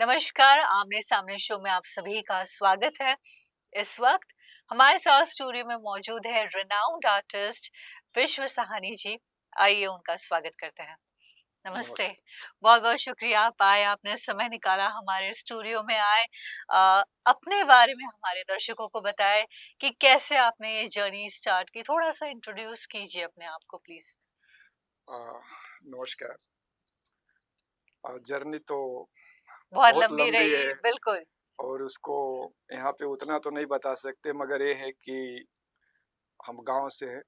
नमस्कार, आमने-सामने शो में आप सभी का स्वागत है। इस वक़्त हमारे साथ स्टूडियो में मौजूद है रिनाउंड आर्टिस्ट विश्व साहनी जी। आइए उनका स्वागत करते हैं। नमस्ते, नमस्ते। बहुत-बहुत शुक्रिया आप आए, आपने समय निकाला हमारे स्टूडियो में आए। अपने बारे में हमारे दर्शकों को बताएँ कि कैसे आपने ये जर्नी स्टार्ट की? थोड़ा-सा इंट्रोड्यूस कीजिए अपने आप को प्लीज़। अ, नमस्कार। जर्नी तो बहुत बहुत लंबी लंबी रही, है बिल्कुल। और उसको यहाँ पे उतना तो नहीं बता सकते, मगर ये है कि हम गाँव से हैं।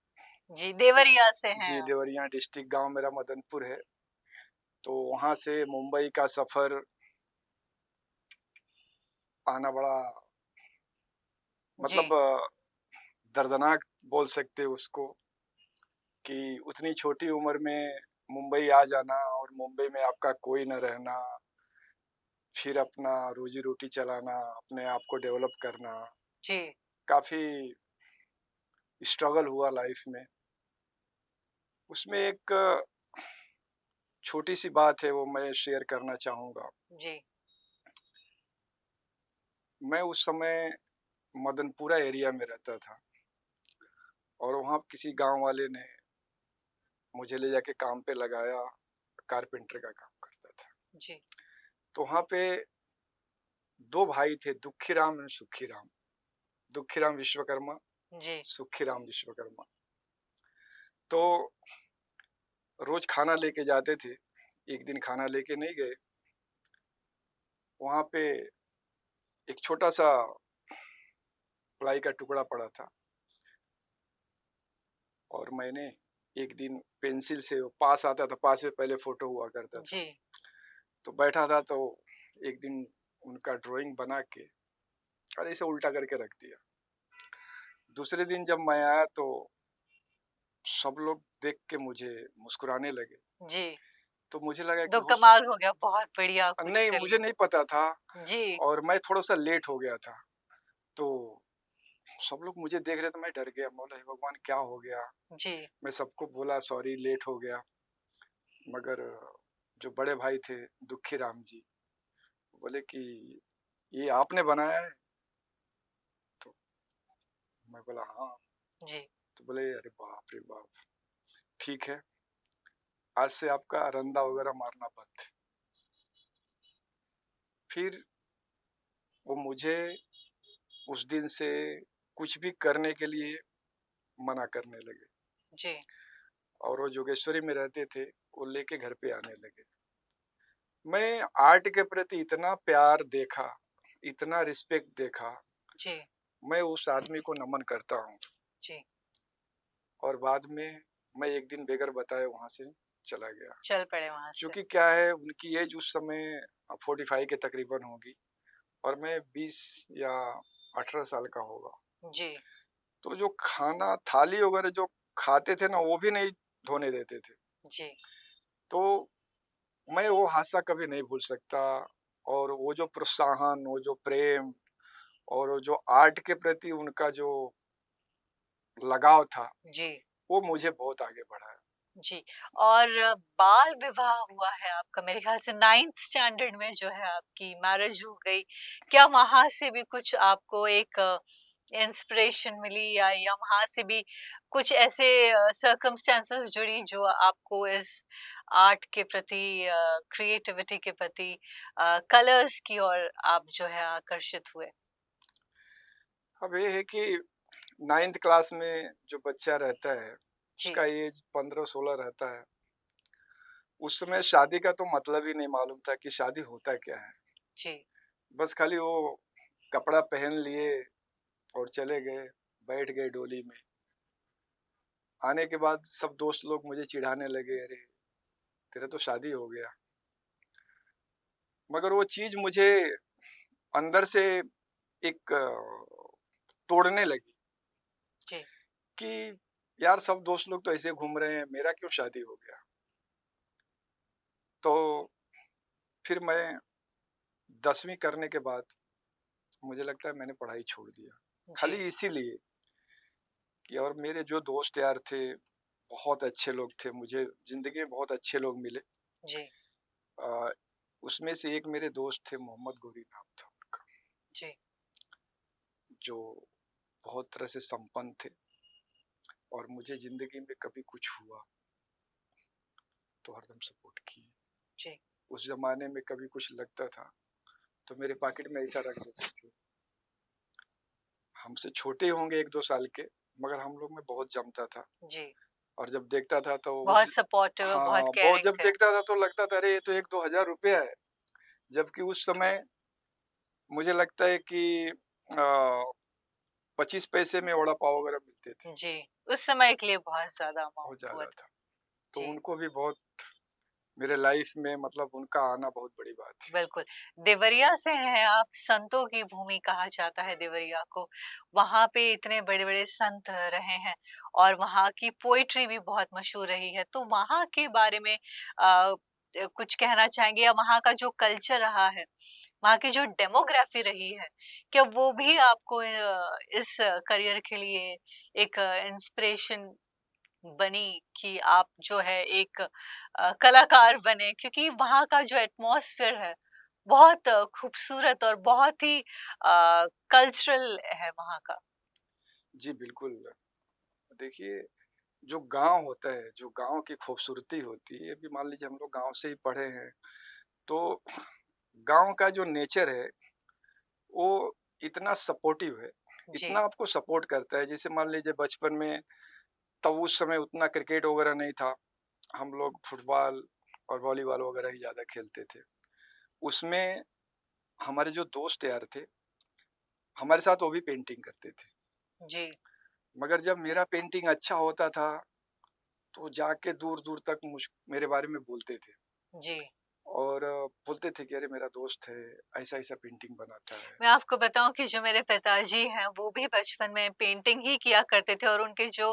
जी, देवरिया से हैं जी, आप। देवरिया डिस्ट्रिक्ट, गाँव मेरा मदनपुर है। तो वहाँ से मुंबई का सफ़र आना बड़ा जी, मतलब दर्दनाक बोल सकते हैं उसको, कि उतनी छोटी उम्र में मुंबई आ जाना और मुंबई में आपका कोई न रहना, फिर अपना रोज़ी-रोटी चलाना, अपने आप को डेवलप करना, जी। काफ़ी स्ट्रगल हुआ लाइफ में। उसमें एक छोटी-सी बात है, वो मैं शेयर करना चाहूँगा। जी, मैं उस समय मदनपुरा एरिया में रहता था और वहाँ किसी गाँव वाले ने मुझे ले जाके काम पे लगाया, कारपेंटर का काम करता था। जी, तो वहाँ पे 2 भाई थे, दुखीराम एंड सुखीराम। दुखीराम विश्वकर्मा, जी, सुखीराम विश्वकर्मा। तो रोज़ खाना लेके जाते थे। एक दिन खाना लेके नहीं गए। वहाँ पे एक छोटा-सा प्लाई का टुकड़ा पड़ा था और मैंने एक दिन पेंसिल से, वो पास आता था, पास में पहले फ़ोटो हुआ करता था। जी, तो बैठा था तो एक दिन उनका ड्राइंग बना के और ऐसे उल्टा करके रख दिया। दूसरे दिन जब मैं आया तो सब लोग देख के मुझे मुस्कुराने लगे। जी। तो मुझे लगा कि तो हो स कमाल हो गया, बहुत बढ़िया कुछ नहीं, कर मुझे लिया। नहीं पता था जी, और मैं थोड़ा-सा लेट हो गया था। तो सब लोग मुझे देख रहे, तो मैं डर गया। मैं बोला, हे भगवान क्या हो गया? जी, मैं सबको बोला सॉरी, लेट हो गया। मगर जो बड़े भाई थे, दुखी राम जी, बोले कि ये आपने बनाया है? तो मैं बोला हाँ। जी, तो बोले अरे बाप रे बाप! ठीक है, आज से आपका रंदा वगैरह मारना बंद। फिर वो मुझे उस दिन से कुछ भी करने के लिए मना करने लगे जी, और वो जोगेश्वरी में रहते थे, वो लेके घर पे आने लगे। मैं आर्ट के प्रति इतना प्यार देखा, इतना रिस्पेक्ट देखा, जी, मैं उस आदमी को नमन करता हूँ। जी। और बाद में मैं एक दिन बगैर बताए वहाँ से चला गया। चल पड़े वहाँ से। क्योंकि क्या है, उनकी एज उस समय 45 के तकरीबन होगी और मैं 20 या 18 साल का होगा। जी, तो जो खाना थाली वगैरह जो खाते थे ना, वो भी नहीं धोने देते थे। जी, तो मैं वो हादसा कभी नहीं भूल सकता और वो जो प्रोत्साहन, वो जो प्रेम और वो जो आर्ट के प्रति उनका जो लगाव था, जी, वो मुझे बहुत आगे बढ़ाया। जी। और बाल विवाह हुआ है आपका मेरे ख़्याल से 9th स्टैंडर्ड में जो है आपकी मैरिज हो गई। क्या वहाँ से भी कुछ आपको एक इंस्पिरेशन मिली या वहाँ से भी कुछ ऐसे सर्कमस्टेंसेस जुड़ी जो आपको इस आर्ट के प्रति क्रिएटिविटी के प्रति कलर्स की ओर आप जो है आकर्षित हुए? अब ये है कि 9th क्लास में जो बच्चा रहता है, जी, उसका एज 15-16 रहता है। उस समय शादी का तो मतलब ही नहीं मालूम था कि शादी होता क्या है। जी, बस खाली वो कपड़ा पहन लिए और चले गए, बैठ गए डोली में। आने के बाद सब दोस्त लोग मुझे चिढ़ाने लगे, "अरे! तेरा तो शादी हो गया।" मगर वो चीज़ मुझे अंदर से एक तोड़ने लगी जी, कि यार सब दोस्त लोग तो ऐसे घूम रहे हैं, मेरा क्यों शादी हो गया? तो फिर मैं 10वीं करने के बाद मुझे लगता है मैंने पढ़ाई छोड़ दिया। जी, खाली इसीलिए कि और मेरे जो दोस्त यार थे, बहुत अच्छे लोग थे, मुझे ज़िंदगी में बहुत अच्छे लोग मिले। जी, अ, उसमें से एक मेरे दोस्त थे, मोहम्मद गोरी नाम था उनका, जी, जो बहुत तरह से संपन्न थे और मुझे ज़िंदगी में कभी कुछ हुआ तो हरदम सपोर्ट किए। जी। उस ज़माने में कभी कुछ लगता था तो मेरे पॉकेट में ऐसा रख देते थे। हमसे छोटे होंगे 1-2 साल के, मगर हम लोग में बहुत जमता था जी, और जब देखता था तो उस बहुत सपोर्टिव और बहुत हाँ, बहुत केयरिंग जब थे। देखता था तो लगता था अरे ये तो 1-2 हज़ार रुपया है। जबकि उस समय मुझे लगता है कि 25 पैसे में वड़ा पाव वगैरह मिलते थे, जी, उस समय के लिए बहुत ज़्यादा बहुत अमाउंट हुआ ज़्यादा था। था। तो जी। उनको भी बहुत मेरे लाइफ में मतलब उनका आना बहुत बड़ी बात थी। बिल्कुल, देवरिया से हैं आप, संतों की भूमि कहा जाता है देवरिया को। वहाँ पे इतने बड़े-बड़े संत रहे हैं और वहाँ की पोएट्री भी बहुत मशहूर रही है। तो वहाँ के बारे में कुछ कहना चाहेंगे या वहाँ का जो कल्चर रहा है, वहाँ की जो डेमोग्राफी रही है, क्या वो भी आपको इस करियर के लिए एक इंस्पिरेशन बनी कि आप जो है एक कलाकार बने? क्योंकि वहाँ का जो एटमॉस्फेयर है, बहुत खूबसूरत और बहुत ही कल्चरल है वहाँ का। जी, बिल्कुल। देखिए, जो गाँव होता है, जो गाँव की खूबसूरती होती है, अभी मान लीजिए हम लोग गाँव से ही पढ़े हैं, तो गाँव का जो नेचर है, वो इतना सपोर्टिव है, इतना जी, आपको सपोर्ट करता है। जैसे मान लीजिए बचपन में तब उस समय उतना क्रिकेट वगैरह नहीं था, हम लोग फुटबॉल और वॉलीबॉल वगैरह ही ज़्यादा खेलते थे। उसमें हमारे जो दोस्त यार थे, हमारे साथ वो भी पेंटिंग करते थे। जी, मगर जब मेरा पेंटिंग अच्छा होता था, तो जाके दूर-दूर तक मेरे बारे में बोलते थे जी। और बोलते थे कि अरे मेरा दोस्त है, ऐसा-ऐसा पेंटिंग बनाता है। मैं आपको बताऊँ कि जो मेरे पिताजी हैं, वो भी बचपन में पेंटिंग ही किया करते थे और उनके जो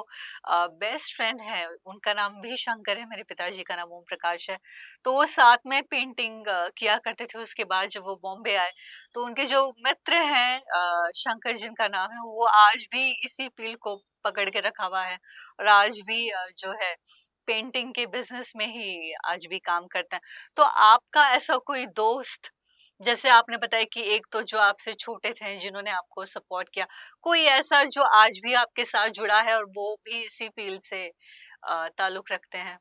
बेस्ट फ्रेंड हैं, उनका नाम भी शंकर है, मेरे पिताजी का नाम ओम प्रकाश है। तो वो साथ में पेंटिंग किया करते थे, उसके बाद जब वो बॉम्बे आए, तो उनके जो मित्र हैं शंकर जिनका नाम है, वो आज भी इसी फ़ील्ड को पकड़ के रखा हुआ है और आज भी जो है पेंटिंग के बिज़नेस में ही आज भी काम करते हैं। तो आपका ऐसा कोई दोस्त जैसे आपने बताया कि एक तो जो आपसे छोटे थे जिन्होंने आपको सपोर्ट किया, कोई ऐसा जो आज भी आपके साथ जुड़ा है और वो भी इसी फ़ील्ड से ताल्लुक़ रखते हैं?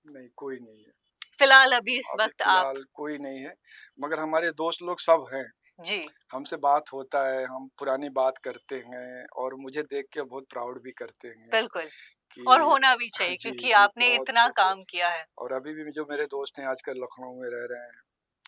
नहीं, कोई नहीं है। फ़िलहाल अभी इस अभी वक़्त आप फ़िलहाल कोई नहीं है, मगर हमारे दोस्त लोग सब हैं। जी, हमसे बात होता है, हम पुरानी बात करते हैं और मुझे देख के बहुत प्राउड भी करते हैं बिल्कुल और कि होना भी हाँ चाहिए जी, क्योंकि जी आपने इतना बहुत। काम किया है। और अभी भी जो मेरे दोस्त हैं आजकल लखनऊ में रह रहे हैं,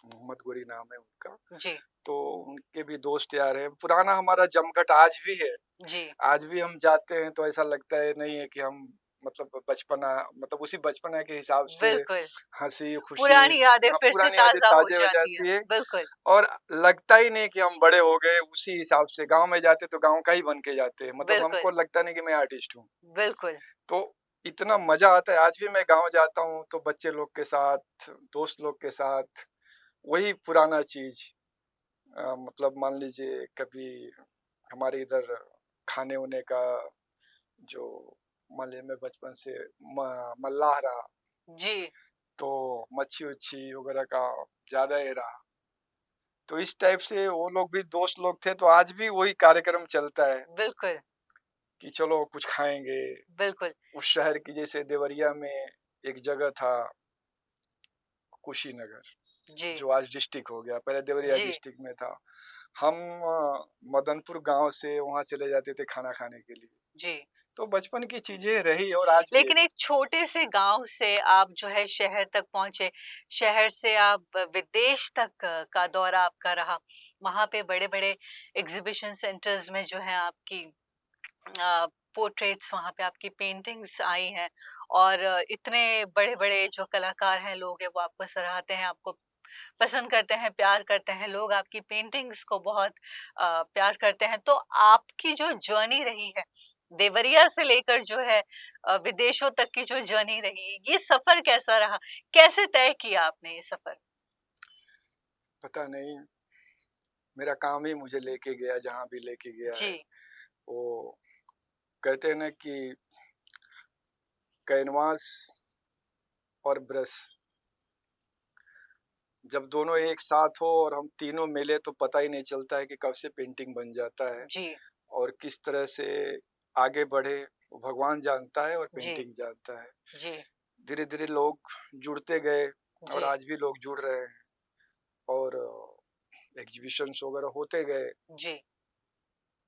मोहम्मद गोरी नाम है उनका, जी, तो उनके भी दोस्त यार हैं। पुराना हमारा जमघट आज भी है। जी, आज भी हम जाते हैं तो ऐसा लगता है नहीं है कि हम मतलब बचपना मतलब उसी बचपना के हिसाब से बिल्कुल। हँसी-खुशी पुरानी यादें हाँ, फिर से पुरानी यादें ताज़ा हो ताज़ा हो जाती है। जाती है बिल्कुल, और लगता ही नहीं कि हम बड़े हो गए उसी हिसाब से। गाँव में जाते तो गाँव का ही बन के जाते हैं। मतलब बिल्कुल, हमको लगता नहीं कि मैं आर्टिस्ट हूँ। बिल्कुल। तो इतना मज़ा आता है, आज भी मैं गाँव जाता हूँ तो बच्चे लोग के साथ, दोस्त लोग के साथ वही पुराना चीज़ मतलब मान लीजिए कभी हमारे इधर खाने-वाने का जो मान लीजिए मैं बचपन से मल्लाह रहा, जी, तो मच्छी-वच्छी वगैरह का ज़्यादा ये रहा। तो इस टाइप से वो लोग भी दोस्त लोग थे, तो आज भी वही कार्यक्रम चलता है बिल्कुल, कि चलो कुछ खाएँगे। बिल्कुल। उस शहर की जैसे देवरिया में एक जगह था कुशीनगर, जी, जो आज डिस्ट्रिक्ट हो गया, पहले देवरिया जी। डिस्ट्रिक्ट में था। हम मदनपुर गाँव से वहाँ चले जाते थे खाना खाने के लिए। जी। तो बचपन की चीज़ें रही और आज भी है। लेकिन एक छोटे से गाँव से आप जो है शहर तक पहुँचे, शहर से आप विदेश तक का दौरा आपका रहा। वहाँ पे बड़े-बड़े एग्ज़िबिशन सेंटर्स में जो है आपकी पोर्ट्रेट्स वहाँ पे आपकी पेंटिंग्स आई हैं और इतने बड़े-बड़े जो कलाकार हैं, लोग हैं, वो आपको सराहते हैं, आपको पसंद करते हैं, प्यार करते हैं, लोग आपकी पेंटिंग्स को बहुत प्यार करते हैं। तो आपकी जो जर्नी रही है, देवरिया से लेकर जो है विदेशों तक की जो जर्नी रही, ये सफ़र कैसा रहा? कैसे तय किया आपने ये सफ़र? पता नहीं, मेरा काम ही मुझे लेके गया जहाँ भी लेके गया जी, है। वो कहते हैं ना कि कैनवास और ब्रश जब दोनों एक साथ हो और हम तीनों मिले तो पता ही नहीं चलता है कि कब से पेंटिंग बन जाता है जी, और किस तरह से आगे बढ़े वो भगवान जानता है और जी, पेंटिंग जानता है। जी, धीरे-धीरे लोग जुड़ते गए और जी, आज भी लोग जुड़ रहे हैं और एग्ज़िबिशन्स वगैरह होते गए। जी।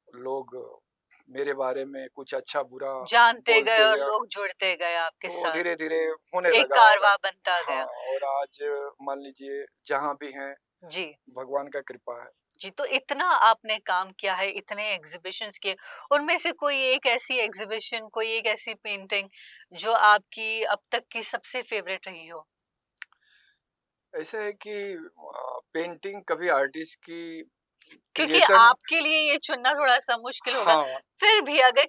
लोग मेरे बारे में कुछ अच्छा-बुरा जानते गए बोलते और गए, लोग जुड़ते गए आपके तो साथ, धीरे-धीरे होने एक लगा और कारवां बनता हाँ, गया। और आज मान लीजिए जहाँ भी हैं, जी, भगवान का कृपा है। जी, तो इतना आपने काम किया है, इतने एग्ज़िबिशन्स किए, उनमें से कोई एक ऐसी एग्ज़िबिशन, कोई एक ऐसी पेंटिंग जो आपकी अब तक की सबसे फ़ेवरेट रही हो? ऐसा है कि पेंटिंग कभी आर्टिस्ट की क्योंकि क्रिएशन आपके लिए ये चुनना थोड़ा-सा मुश्किल होगा, हाँ, फिर भी अगर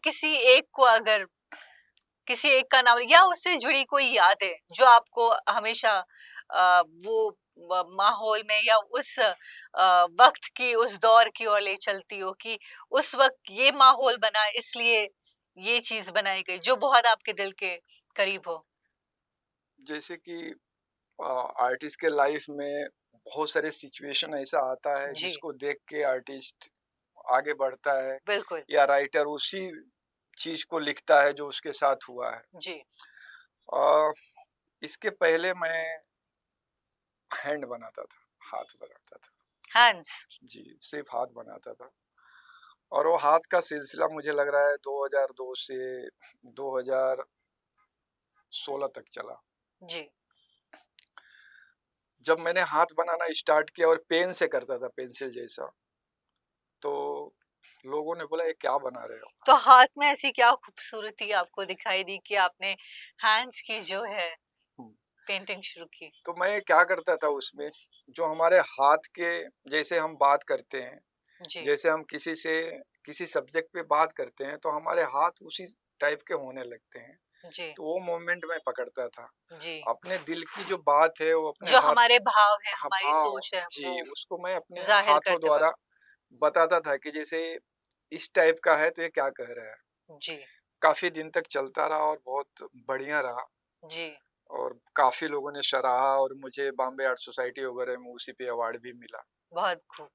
किसी एक का नाम या उससे जुड़ी कोई यादें जो आपको हमेशा वो माहौल में या उस वक्त की उस दौर की ओर ले चलती हो कि उस वक्त ये माहौल बना इसलिए ये चीज बनाई गई जो बहुत आपके दिल के करीब हो। जैसे कि आर्टिस्ट के लाइफ में बहुत सारे सिचुएशन ऐसा आता है जी, जिसको देख के आर्टिस्ट आगे बढ़ता है बिल्कुल। या राइटर उसी चीज को लिखता है जो उसके साथ हुआ है। जी, अ, इसके पहले मैं हैंड बनाता था, हाथ बनाता था। हैंड्स। जी, सिर्फ हाथ बनाता था और वो हाथ का सिलसिला मुझे लग रहा है 2002 से 2016 तक चला। जी, जब मैंने हाथ बनाना स्टार्ट किया और पेन से करता था, पेंसिल जैसा, तो लोगों ने बोला ये क्या बना रहे हो? तो हाथ में ऐसी क्या खूबसूरती आपको दिखाई दी कि आपने हैंड्स की जो है हुँ, पेंटिंग शुरू की? तो मैं क्या करता था उसमें, जो हमारे हाथ के जैसे हम बात करते हैं, जी, जैसे हम किसी से किसी सब्जेक्ट पे बात करते हैं, तो हमारे हाथ उसी टाइप के होने लगते हैं। जी, तो वो मोमेंट मैं पकड़ता था। जी। अपने दिल की जो बात है वो अपने जो हाथ हमारे भाव हैं, हाँ, हमारी भाव सोच है, जी, वो उसको मैं अपने ज़ाहिर हाथों करते वक़्त। द्वारा बताता था कि जैसे इस टाइप का है तो ये क्या कह रहा है। जी, काफ़ी दिन तक चलता रहा और बहुत बढ़िया रहा जी, और काफ़ी लोगों ने सराहा और मुझे बॉम्बे आर्ट सोसाइटी वगैरह में उसी पे अवार्ड भी मिला। बहुत खूब।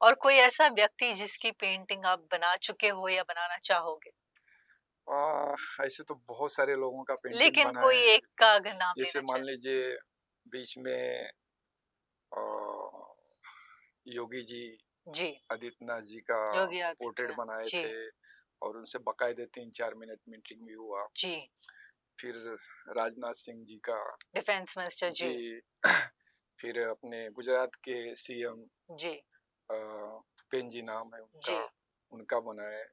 और कोई ऐसा व्यक्ति जिसकी पेंटिंग आप बना चुके हो या बनाना चाहोगे? ऐसे तो बहुत सारे लोगों का पेंटिंग लेकिन बना कोई है। एक का अगर नाम जैसे लेना मान चाहें? लीजिए बीच में अ, योगी जी, जी, आदित्यनाथ जी का योगी पोर्ट्रेट आदित्य। बनाए जी, थे और उनसे बाकायदे 3-4 मिनट मीटिंग भी हुआ। जी, फिर राजनाथ सिंह जी का डिफेंस मिनिस्टर जी, जी, फिर अपने गुजरात के सीएम जी, भूपेन जी नाम है जी। उनका, उनका बनाए।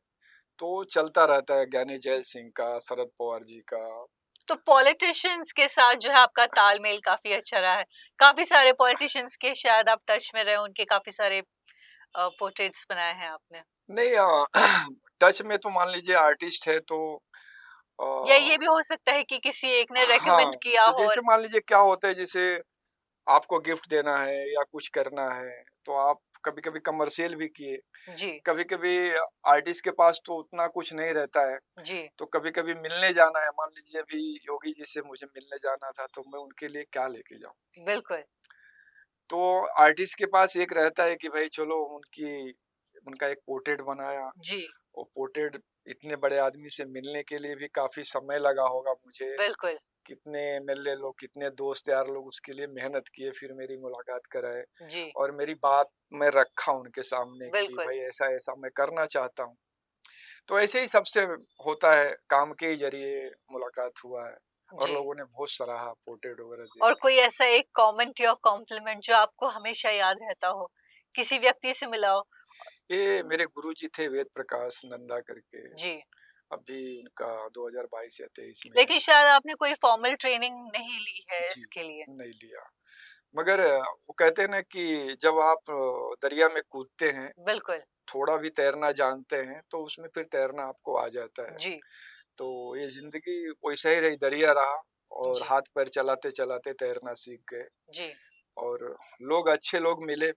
तो चलता रहता है ज्ञानी जैल सिंह का, शरद पवार जी का। तो पॉलिटिशियंस के साथ जो है आपका तालमेल काफ़ी अच्छा रहा है। काफ़ी सारे पॉलिटिशियंस के शायद आप टच में रहे, उनके काफ़ी सारे पोर्ट्रेट्स बनाए हैं आपने। नहीं टच में तो मान लीजिए आर्टिस्ट है तो अ, या ये भी हो सकता है कि किसी एक ने हाँ, रिकमेंड किया तो हो जैसे और मान लीजिए क्या होता है जैसे आपको गिफ्ट देना है या कुछ करना है, तो आप कभी-कभी कमर्शियल भी किए। जी, कभी-कभी आर्टिस्ट के पास तो उतना कुछ नहीं रहता है, जी, तो कभी-कभी मिलने जाना है, मान लीजिए अभी योगी जी से मुझे मिलने जाना था, तो मैं उनके लिए क्या लेके जाऊँ? बिल्कुल। तो आर्टिस्ट के पास एक रहता है कि भाई चलो उनका एक पोर्ट्रेट बनाया, जी, वो पोर्ट्रेट इतने बड़े आदमी से मिलने के लिए भी काफ़ी समय लगा होगा मुझे। बिल्कुल। कितने एमएलए लोग, कितने दोस्त यार लोग उसके लिए मेहनत किए, फिर मेरी मुलाकात कराए जी, और मेरी बात मैं रखा उनके सामने कि बिल्कुल। भाई ऐसा-ऐसा मैं करना चाहता हूँ। तो ऐसे ही सबसे होता है, काम के ही ज़रिए मुलाकात हुआ है और जी। लोगों ने बहुत सराहा पोर्ट्रेट वगैरह और देख के। कोई ऐसा एक कमेंट या कॉम्प्लीमेंट जो आपको हमेशा याद रहता हो? किसी व्यक्ति से मिला हो? ये मेरे गुरुजी थे वेद प्रकाश नंदा करके, जी। अभी उनका 2022 या 23 में है। लेकिन शायद आपने कोई फॉर्मल ट्रेनिंग नहीं ली है जी, इसके लिए। नहीं लिया। मगर वो कहते हैं ना कि जब आप दरिया में कूदते हैं, बिल्कुल। थोड़ा भी तैरना जानते हैं, तो उसमें फिर तैरना आपको आ जाता है। जी, तो ये ज़िंदगी वैसा ही रही, दरिया रहा और जी, हाथ-पैर चलाते-चलाते तैरना सीख गए जी, और लोग अच्छे लोग मिले,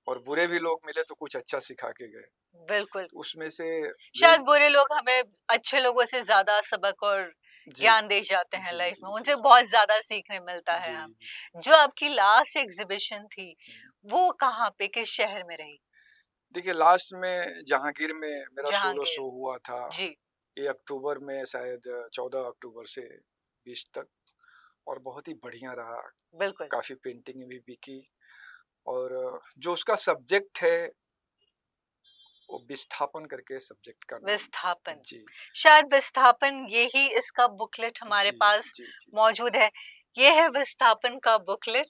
और बुरे भी लोग मिले तो कुछ अच्छा सिखा के गए। बिल्कुल। उसमें से शायद वे बुरे लोग हमें अच्छे लोगों से ज़्यादा सबक और जी, ज्ञान दे जाते हैं जी, लाइफ में, जी, जी, उनसे बहुत ज़्यादा सीखने मिलता है जी, हम। जी। जो आपकी लास्ट एग्ज़िबिशन थी, हुँ। वो कहाँ पे, किस शहर में रही? देखिए लास्ट में जहांगीर में मेरा सोलो जहांगीर। शो हुआ था। जी, ये अक्टूबर में शायद 14 अक्टूबर से 20 तक, और बहुत ही बढ़िया रहा। बिल्कुल। काफ़ी पेंटिंगें भी बिकी, और जो उसका सब्जेक्ट है वो विस्थापन करके सब्जेक्ट का नाम। विस्थापन। जी, शायद विस्थापन, यही इसका बुकलेट हमारे जी, पास जी, जी, जी। मौजूद है। ये है विस्थापन का बुकलेट।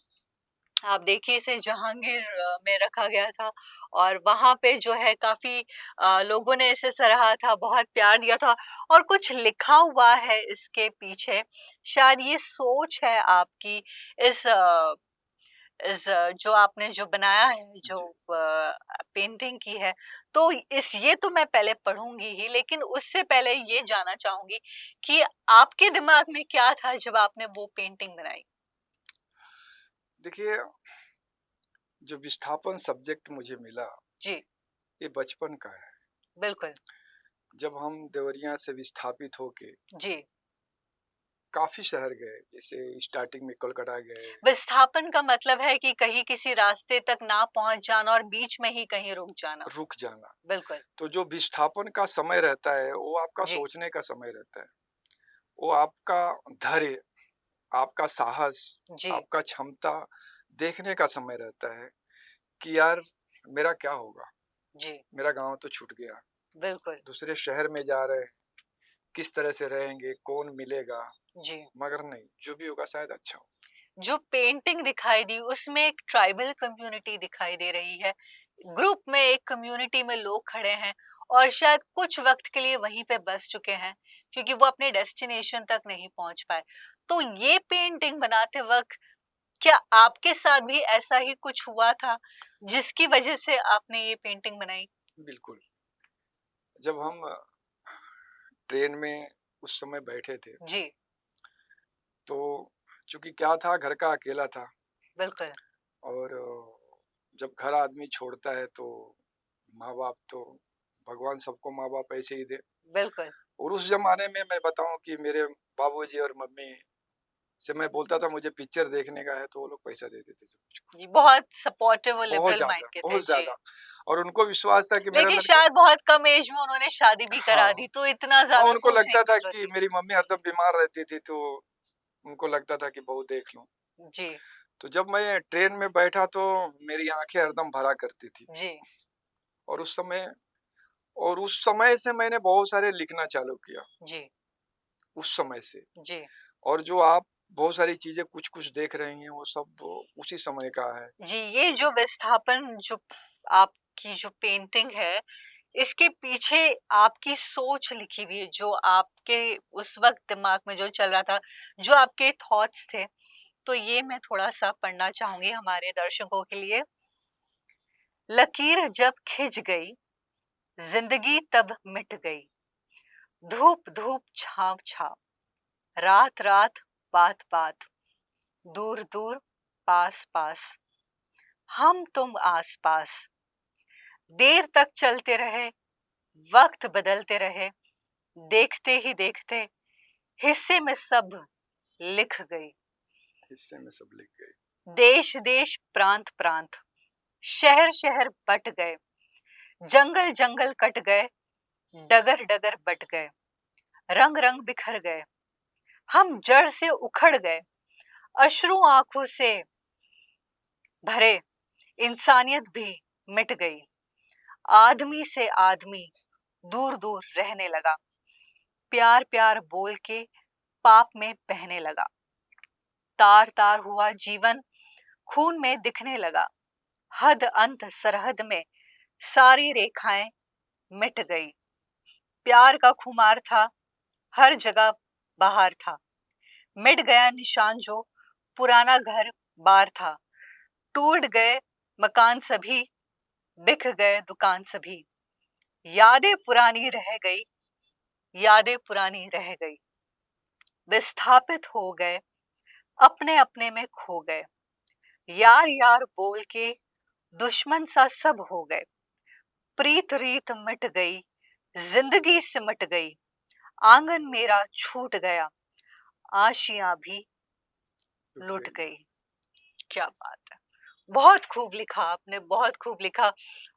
आप देखिए, इसे जहांगीर में रखा गया था और वहाँ पे जो है काफ़ी लोगों ने इसे सराहा था, बहुत प्यार दिया था और कुछ लिखा हुआ है इसके पीछे। शायद ये सोच है आपकी इस जो आपने जो बनाया है, जो जी। पेंटिंग की है। तो इस ये तो मैं पहले पढ़ूँगी ही, लेकिन उससे पहले ये जानना चाहूँगी कि आपके दिमाग में क्या था जब आपने वो पेंटिंग बनाई? देखिए, जो विस्थापन सब्जेक्ट मुझे मिला, जी, ये बचपन का है। बिल्कुल। जब हम देवरिया से विस्थापित होके जी। काफ़ी शहर गए, जैसे स्टार्टिंग में कोलकाता गए। विस्थापन का मतलब है कि कहीं किसी रास्ते तक ना पहुँच जाना और बीच में ही कहीं रुक जाना। रुक जाना। बिल्कुल। तो जो विस्थापन का समय रहता है, वो आपका जी, सोचने का समय रहता है। वो आपका धैर्य, आपका साहस, जी, आपका क्षमता देखने का समय रहता है कि यार मेरा क्या होगा? जी, मेरा गाँव तो छूट गया, बिल्कुल। दूसरे शहर में जा रहे हैं, किस तरह से रहेंगे, कौन मिलेगा? जी। मगर नहीं, जो भी होगा शायद अच्छा हो। जो पेंटिंग दिखाई दी उसमें एक ट्राइबल कम्युनिटी दिखाई दे रही है। ग्रुप में एक कम्युनिटी में लोग खड़े हैं और शायद कुछ वक्त के लिए वहीं पे बस चुके हैं क्योंकि वो अपने डेस्टिनेशन तक नहीं पहुंच पाए। तो ये पेंटिंग बनाते वक्त क्या आपके साथ भी ऐसा ही कुछ हुआ था जिसकी वजह से आपने ये पेंटिंग बनाई? बिल्कुल, जब हम ट्रेन में उस समय बैठे थे, जी, तो चूँकि क्या था, घर का अकेला था, बिल्कुल। और जब घर आदमी छोड़ता है तो माँ-बाप तो भगवान सबको माँ-बाप ऐसे ही दे। बिल्कुल। और उस ज़माने में मैं बताऊँ कि मेरे बाबूजी और मम्मी से मैं बोलता था मुझे पिक्चर देखने का है, तो वो लोग पैसा दे देते थे मुझको। जी, बहुत सपोर्टिव और लिबरल माइंड के थे। बहुत जी। ज़्यादा। और उनको विश्वास था कि मेरा लेकिन लड़का। शायद बहुत कम एज में उन्होंने शादी भी करा हाँ, दी, तो इतना हाँ, ज़्यादा उनको सोचने लगता की था ज़रूरत कि नहीं मेरी थी। मम्मी हरदम बीमार रहती थी, तो उनको लगता था कि बहू देख लूँ। जी, तो जब मैं ट्रेन में बैठा तो मेरी आँखें हरदम भरा करती थी। जी, और उस समय से मैंने बहुत सारे लिखना चालू किया, जी, उस समय से। जी। और जो आप बहुत सारी चीज़ें कुछ-कुछ देख रही हैं, वो सब उसी समय का है। जी, ये जो विस्थापन, जो आपकी जो पेंटिंग है, इसके पीछे आपकी सोच लिखी हुई है, जो आपके उस वक़्त दिमाग में जो चल रहा था, जो आपके थॉट्स थे। तो ये मैं थोड़ा-सा पढ़ना चाहूँगी हमारे दर्शकों के लिए। लकीर जब खिंच गई, ज़िंदगी तब मिट गई। धूप-धूप, छाँव-छाँव, रात-रात, बात-बात, दूर-दूर, पास-पास, हम तुम आस-पास। देर तक चलते रहे, वक्त बदलते रहे, देखते ही देखते हिस्से में सब लिख गई। हिस्से में सब लिख गए। देश देश, प्रांत प्रांत, शहर शहर बट गए, जंगल जंगल कट गए, डगर डगर बट गए, रंग रंग बिखर गए, हम जड़ से उखड़ गए, अश्रु आंखों से भरे, इंसानियत भी मिट गई। आदमी से आदमी दूर दूर रहने लगा, प्यार प्यार बोल के पाप में बहने लगा। तार तार हुआ जीवन, खून में दिखने लगा, हद अंत सरहद में सारी रेखाएं मिट गई। प्यार का खुमार था, हर जगह बाहर था, मिट गया निशान जो पुराना घर बार था। टूट गए मकान सभी, बिक गए दुकान सभी, यादें पुरानी रह गई, यादें पुरानी रह गई। विस्थापित हो गए, अपने अपने में खो गए, यार यार बोल के दुश्मन सा सब हो गए, प्रीत रीत मिट गई, जिंदगी सिमट गई, आंगन मेरा छूट गया, आशियां भी टूट लुट गई। गई। क्या बात है! बहुत खूब लिखा आपने, बहुत खूब लिखा।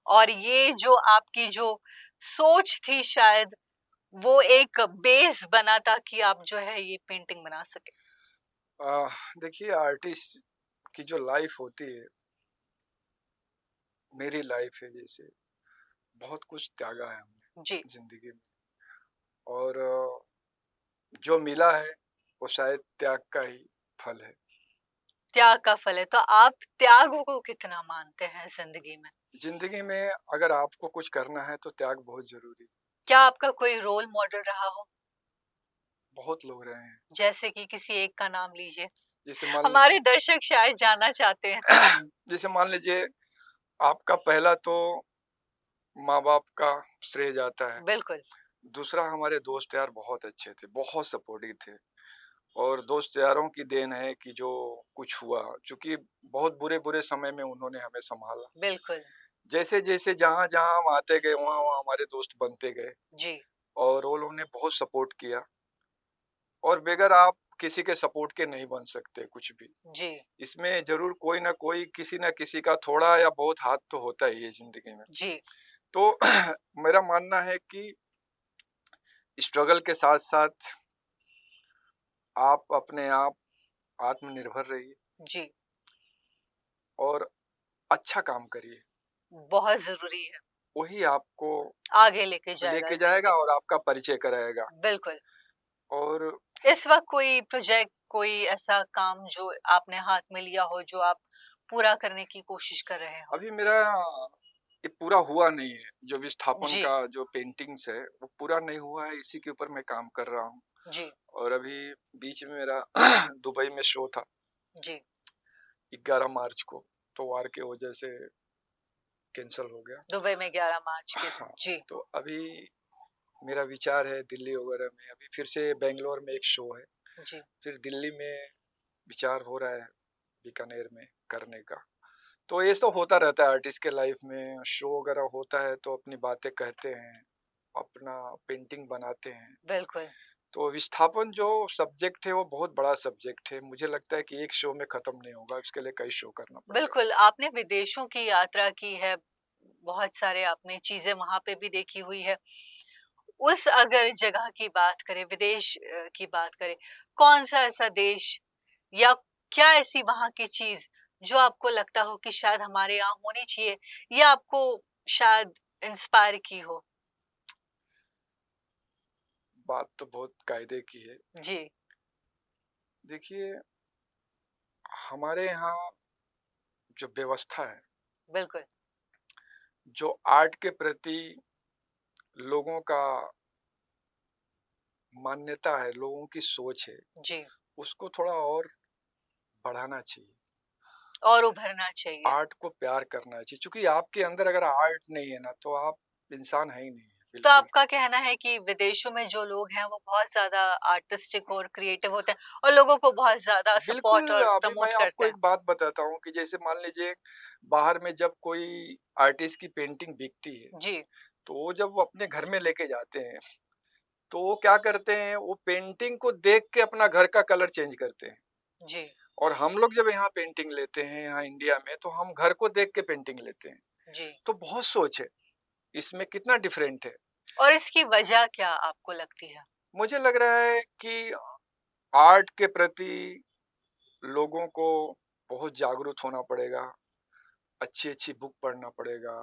और ये जो आपकी जो सोच थी, शायद वो एक बेस बना ताकि आप जो है ये पेंटिंग बना सके। देखिए, आर्टिस्ट की जो लाइफ होती है, मेरी लाइफ है जैसे, बहुत कुछ त्यागा है जी। हमने जिंदगी में, और जो मिला है वो शायद त्याग का ही फल है। त्याग का फल है, तो आप त्याग को कितना मानते हैं जिंदगी में? जिंदगी में अगर आपको कुछ करना है तो त्याग बहुत जरूरी है। क्या आपका कोई रोल मॉडल रहा हो? बहुत लोग रहे हैं। जैसे कि किसी एक का नाम लीजिए, जैसे मान हमारे दर्शक शायद जानना चाहते हैं। जैसे मान लीजिए, आपका पहला तो माँ बाप का श्रेय जाता है। बिल्कुल। दूसरा, हमारे दोस्त यार बहुत अच्छे थे, बहुत सपोर्टिव थे, और दोस्त यारों की देन है कि जो कुछ हुआ, क्योंकि बहुत बुरे बुरे समय में उन्होंने हमें संभाला। बिल्कुल। जैसे जैसे जहाँ जहाँ हम आते गए, वहाँ वहाँ हमारे दोस्त बनते गए, जी। और वो लोगों ने बहुत सपोर्ट किया। और बगैर आप किसी के सपोर्ट के नहीं बन सकते कुछ भी। जी। इसमें जरूर कोई ना कोई, किसी ना किसी का थोड़ा या बहुत हाथ तो होता ही है जिंदगी में। जी। तो मेरा मानना है कि स्ट्रगल के साथ साथ आप अपने आप आत्मनिर्भर रहिए, जी। और अच्छा काम करिए। बहुत जरूरी है। वही आपको आगे लेके जाएगा लेके जाएगा जिंदगी। और आपका परिचय कराएगा। बिल्कुल। और इस वक्त कोई प्रोजेक्ट, कोई ऐसा काम जो आपने हाथ में लिया हो, जो आप पूरा करने की कोशिश कर रहे हो? अभी मेरा ये पूरा हुआ नहीं है, जो विस्थापन जी। का जो पेंटिंग्स है वो पूरा नहीं हुआ है, इसी के ऊपर मैं काम कर रहा हूँ। जी। और अभी बीच में मेरा दुबई में शो था जी। 11 मार्च को, तो वार के वजह से कैंसिल हो गया। दुबई में 11 मार्च के दिन। हाँ, जी। तो अभी मेरा विचार है दिल्ली वगैरह में, अभी फिर से बेंगलोर में एक शो है, जी। फिर दिल्ली में विचार हो रहा है बीकानेर में करने का। तो ये सब होता रहता है आर्टिस्ट के लाइफ में, शो वगैरह होता है तो अपनी बातें कहते हैं, अपना पेंटिंग बनाते हैं। बिल्कुल। तो विस्थापन जो सब्जेक्ट है वो बहुत बड़ा सब्जेक्ट है, मुझे लगता है कि एक शो में खत्म नहीं होगा, उसके लिए कई शो करना पड़ेगा। बिल्कुल, आपने विदेशों की यात्रा की है, बहुत सारे आपने चीजें वहां पे भी देखी हुई है। उस अगर जगह की बात करें, विदेश की बात करें, कौन सा ऐसा देश या क्या ऐसी वहां की चीज जो आपको लगता हो कि शायद हमारे यहाँ होनी चाहिए, या आपको शायद इंस्पायर की हो? बात तो बहुत कायदे की है। जी। देखिए, हमारे यहाँ जो व्यवस्था है, बिल्कुल। जो आर्ट के प्रति लोगों का मान्यता है, लोगों की सोच है, जी। उसको थोड़ा और बढ़ाना चाहिए। और उभरना चाहिए। आर्ट को प्यार करना चाहिए, क्योंकि आपके अंदर अगर आर्ट नहीं है ना, तो आप इंसान है ही नहीं है, तो बिल्कुल। आपका कहना है कि विदेशों में जो लोग हैं वो बहुत ज्यादा आर्टिस्टिक और क्रिएटिव होते हैं और लोगों को बहुत ज्यादा सपोर्ट बिल्कुल, और अभी मैं प्रमोट आपको करते हैं। एक बात बताता हूँ कि जैसे मान लीजिए, बाहर में जब कोई आर्टिस्ट की पेंटिंग बिकती है, जी। तो वो जब वो अपने घर में लेके जाते हैं, तो वो क्या करते हैं, वो पेंटिंग को देख के अपना घर का कलर चेंज करते हैं। जी। और हम लोग जब यहाँ पेंटिंग लेते हैं, यहाँ इंडिया में, तो हम घर को देख के पेंटिंग लेते हैं। जी। तो बहुत सोच है, इसमें कितना डिफरेंट है। और इसकी वजह क्या आपको लगती है? मुझे लग रहा है कि आर्ट के प्रति लोगों को बहुत जागरूक होना पड़ेगा, अच्छी-अच्छी बुक पढ़ना पड़ेगा,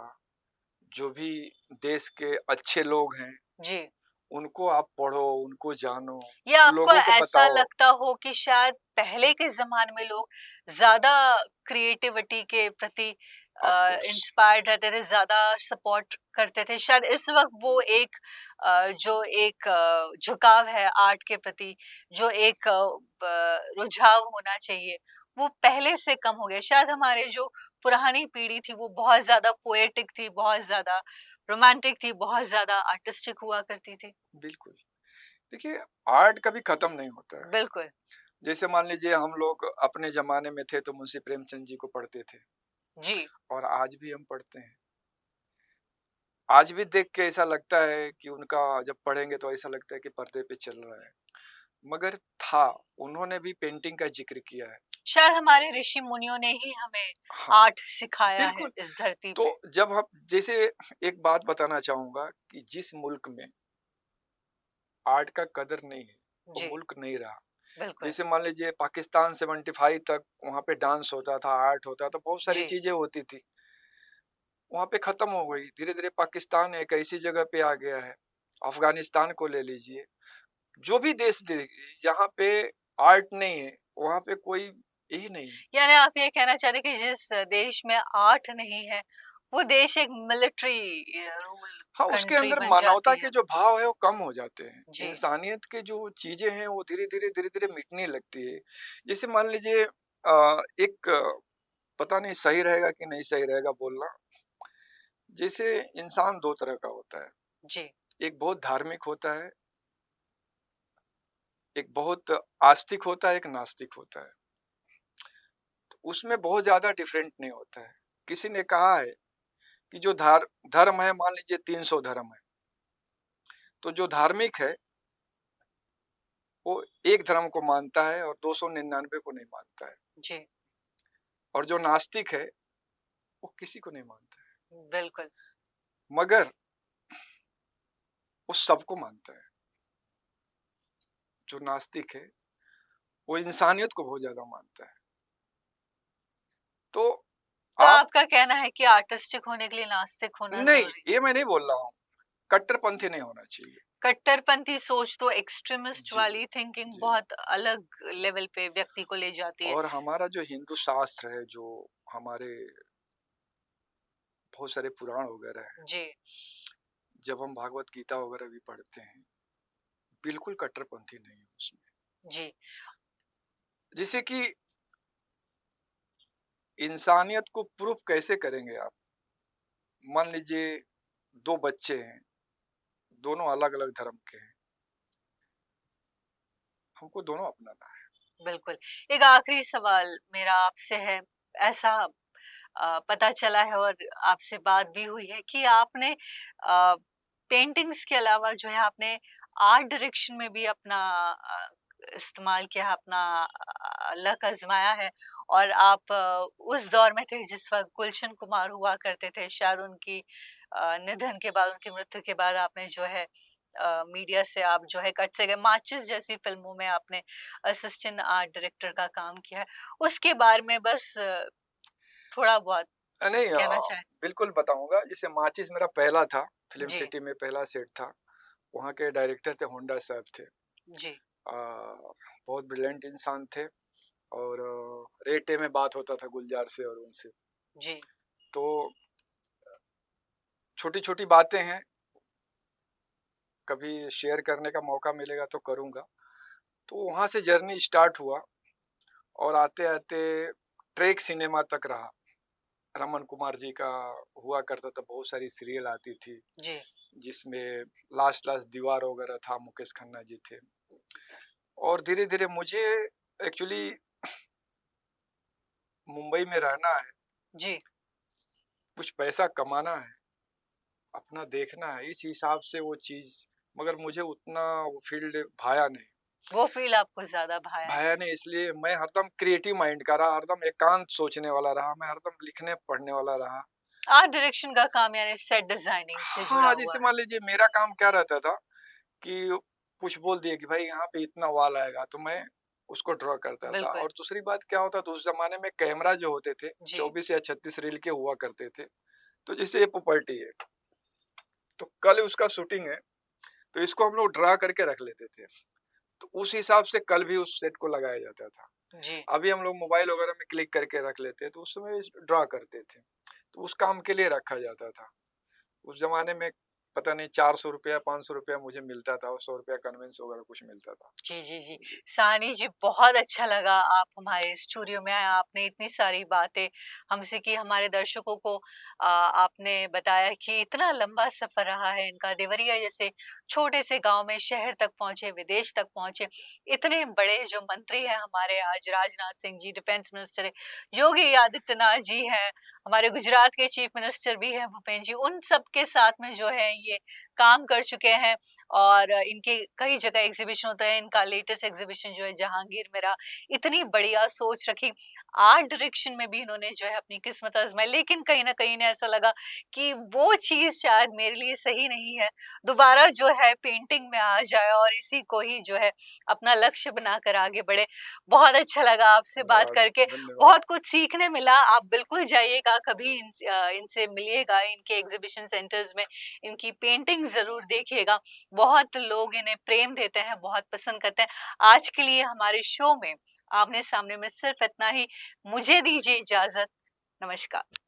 जो भी देश के अच्छे लोग हैं, जी। उनको आप पढ़ो, उनको जानो, या आपको लोगों को ऐसा बताओ। लगता हो कि शायद पहले के ज़माने में लोग ज़्यादा क्रिएटिविटी के प्रति ऑफ कोर्स, इंस्पायर्ड रहते थे, ज़्यादा सपोर्ट करते थे। शायद इस वक़्त वो एक जो एक झुकाव है आर्ट के प्रति, जो एक रुझाव होना चाहिए, वो पहले से कम हो गया। शायद हमारे जो पुरानी पीढ़ी थी, वो बहुत ज़्यादा पोएटिक थी, बहुत ज़्यादा रोमांटिक थी, बहुत ज़्यादा आर्टिस्टिक हुआ करती थी। बिल्कुल। देखिए, आर्ट कभी खत्म नहीं होता है। बिल्कुल। जैसे मान लीजिए, हम लोग अपने ज़माने में थे तो मुंशी प्रेमचंद जी को पढ़ते थे। जी। और आज भी हम पढ़ते हैं। आज भी देख के ऐसा लगता है कि उनका जब पढ़ेंगे तो ऐसा लगता है कि पर्दे पे चल रहा है। मगर था, उन्होंने भी पेंटिंग का ज़िक्र किया है। शायद हमारे ऋषि मुनियों ने ही हमें हाँ, आर्ट सिखाया है बिल्कुल। इस धरती तो पे। जब हम जैसे एक बात बताना चाहूँगा कि जिस मुल्क में आर्ट का कदर नहीं है, वो जी, मुल्क नहीं रहा। बिल्कुल। जैसे मान लीजिए पाकिस्तान 75 तक वहाँ पे डांस होता था, आर्ट होता था, बहुत सारी जी, चीज़ें होती थी। वहाँ पे खत्म हो गई। धीरे-धीरे पाकिस्तान एक ऐसी जगह पे आ गया है, अफ़गानिस्तान को ले लीजिए, जो भी देश जहाँ पे आर्ट नहीं है, वहाँ पे कोई यही नहीं है। यानी आप ये कहना चाह रहे हैं कि जिस देश में आर्ट नहीं है, वो देश एक मिलिट्री रूल हाँ, उसके कंट्री अंदर बन मानवता जाती के है। जो भाव है वो कम हो जाते हैं। जी, इंसानियत के जो चीज़ें हैं वो धीरे-धीरे मिटने लगती है। जैसे मान लीजिए एक पता नहीं सही रहेगा कि नहीं सही रहेगा बोलना। जैसे इंसान 2 तरह का होता है। जी, एक बहुत धार्मिक होता है, एक बहुत आस्तिक होता है, एक नास्तिक होता है। तो उसमें बहुत ज़्यादा डिफरेंट नहीं होता है। किसी ने कहा है कि जो धर्म है मान लीजिए 300 धर्म है। तो जो धार्मिक है वो एक धर्म को मानता है और 299 को नहीं मानता है। जी, और जो नास्तिक है वो किसी को नहीं मानता है। बिल्कुल। मगर वो सबको मानता है। जो नास्तिक है वो इंसानियत को बहुत ज़्यादा मानता है। तो तो आप आपका कहना है कि आर्टिस्टिक होने के लिए नास्तिक होना नहीं, ज़रूरी ये मैं नहीं बोल रहा हूँ। कट्टरपंथी नहीं होना चाहिए। कट्टरपंथी सोच तो एक्सट्रीमिस्ट जी, वाली थिंकिंग जी। बहुत अलग लेवल पे व्यक्ति को ले जाती है। और हमारा जो हिंदू शास्त्र है, जो हमारे बहुत सारे पुराण वगैरह हैं, जी, जब हम भागवत गीता वगैरह भी पढ़ते हैं, बिल्कुल कट्टरपंथी नहीं है उसमें। जी, जैसे कि इंसानियत को प्रूफ कैसे करेंगे आप? मान लीजिए 2 बच्चे हैं, दोनों अलग-अलग धर्म के हैं, हमको दोनों अपनाना है। बिल्कुल। एक आखिरी सवाल मेरा आपसे है, ऐसा पता चला है और आपसे बात भी हुई है कि आपने पेंटिंग्स के अलावा जो है आपने आर्ट डायरेक्शन में भी अपना इस्तेमाल किया है, अपना लक आज़माया है और आप उस दौर में थे जिस वक़्त गुलशन कुमार हुआ करते थे। शायद उनकी निधन के बाद, उनकी मृत्यु के बाद आपने जो है मीडिया से आप जो है कट से गए। माचिस जैसी फ़िल्मों में आपने असिस्टेंट आर्ट डायरेक्टर का काम किया है। उसके बारे में बस थोड़ा-बहुत नहीं कहना चाहें? बिल्कुल बताऊँगा, जैसे माचिस मेरा पहला था, फ़िल्म जी, सिटी में पहला सेट था। वहाँ के डायरेक्टर थे होंडा साहब थे। जी, बहुत ब्रिलियंट इंसान थे और रेटे में बात होता था गुलज़ार से और उनसे। जी, तो छोटी-छोटी बातें हैं, कभी शेयर करने का मौका मिलेगा तो करूँगा। तो वहाँ से जर्नी स्टार्ट हुआ और आते-आते ट्रैक सिनेमा तक रहा। रमन कुमार जी का हुआ करता था, बहुत सारी सीरियल आती थी, जी, जिसमें लास्ट लास्ट दीवार वगैरह था, मुकेश खन्ना जी थे। और धीरे-धीरे मुझे एक्चुअली मुंबई में रहना है, जी। कुछ पैसा कमाना है, अपना देखना है, इस हिसाब से वो चीज़ मगर मुझे उतना वो फ़ील्ड भाया नहीं। वो फ़ील आपको ज़्यादा भाया नहीं। भाया नहीं इसलिए मैं हरदम क्रिएटिव माइंड का रहा, हरदम एकांत सोचने वाला रहा, मैं हरदम लिखने पढ़ने वाला रहा। आर्ट डायरेक्शन का काम यानी सेट डिज़ाइनिंग से जुड़ा हाँ, हुआ जैसे है। मान लीजिए मेरा काम क्या रहता था कि कुछ बोल दिए कि भाई यहाँ पे इतना वॉल आएगा, तो मैं उसको ड्रॉ करता था। बिल्कुल, और दूसरी बात क्या होता था उस ज़माने में कैमरा जो होते थे, जी, 24 या 36 रील के हुआ करते थे। तो जैसे ये प्रॉपर्टी है, तो कल उसका शूटिंग है, तो इसको हम लोग ड्रा करके रख लेते थे। तो उस हिसाब से कल भी उस सेट को लगाया जाता था। जी, अभी हम लोग मोबाइल वगैरह में क्लिक करके रख लेते हैं, तो उस समय ड्रा करते थे। तो उस काम के लिए रखा जाता था। उस ज़माने में पता नहीं 400 रुपया 500 रुपया मुझे मिलता था और 100 रुपया कन्वेंस वगैरह कुछ मिलता था। जी, जी, जी। सानी जी, बहुत अच्छा लगा आप हमारे स्टूडियो में आए, आपने इतनी सारी बातें हमसे की, हमारे दर्शकों को आपने बताया कि इतना लंबा सफ़र रहा है इनका, देवरिया जैसे छोटे से गाँव में शहर तक पहुँचे, विदेश तक पहुँचे। इतने बड़े जो मंत्री हैं हमारे आज, राजनाथ सिंह जी डिफेंस मिनिस्टर हैं, योगी आदित्यनाथ जी हैं, हमारे गुजरात के चीफ मिनिस्टर भी हैं भूपेंद्र जी, उन सब के साथ में जो है ये काम कर चुके हैं। और इनके कई जगह एग्जीबिशन होता है, इनका लेटेस्ट एग्जीबिशन जो है जहांगीर में रहा। इतनी बढ़िया सोच रखी, आर्ट डायरेक्शन में भी इन्होंने जो है अपनी किस्मत आजमाई, लेकिन कहीं न कहीं इन्हें ऐसा लगा कि वो चीज़ शायद मेरे लिए सही नहीं है। दोबारा जो है पेंटिंग में आ जाए और इसी को ही जो है अपना लक्ष्य बनाकर आगे बढ़े। बहुत अच्छा लगा आपसे बात धन्यवाद, करके, धन्यवाद। बहुत कुछ सीखने मिला। आप बिल्कुल जाइएगा कभी इनसे मिलिएगा, इनके एग्जीबिशन सेंटर्स में, इनकी पेंटिंग ज़रूर देखिएगा। बहुत लोग इन्हें प्रेम देते हैं, बहुत पसंद करते हैं। आज के लिए हमारे शो में आमने-सामने में सिर्फ इतना ही। मुझे दीजिए इजाज़त। नमस्कार।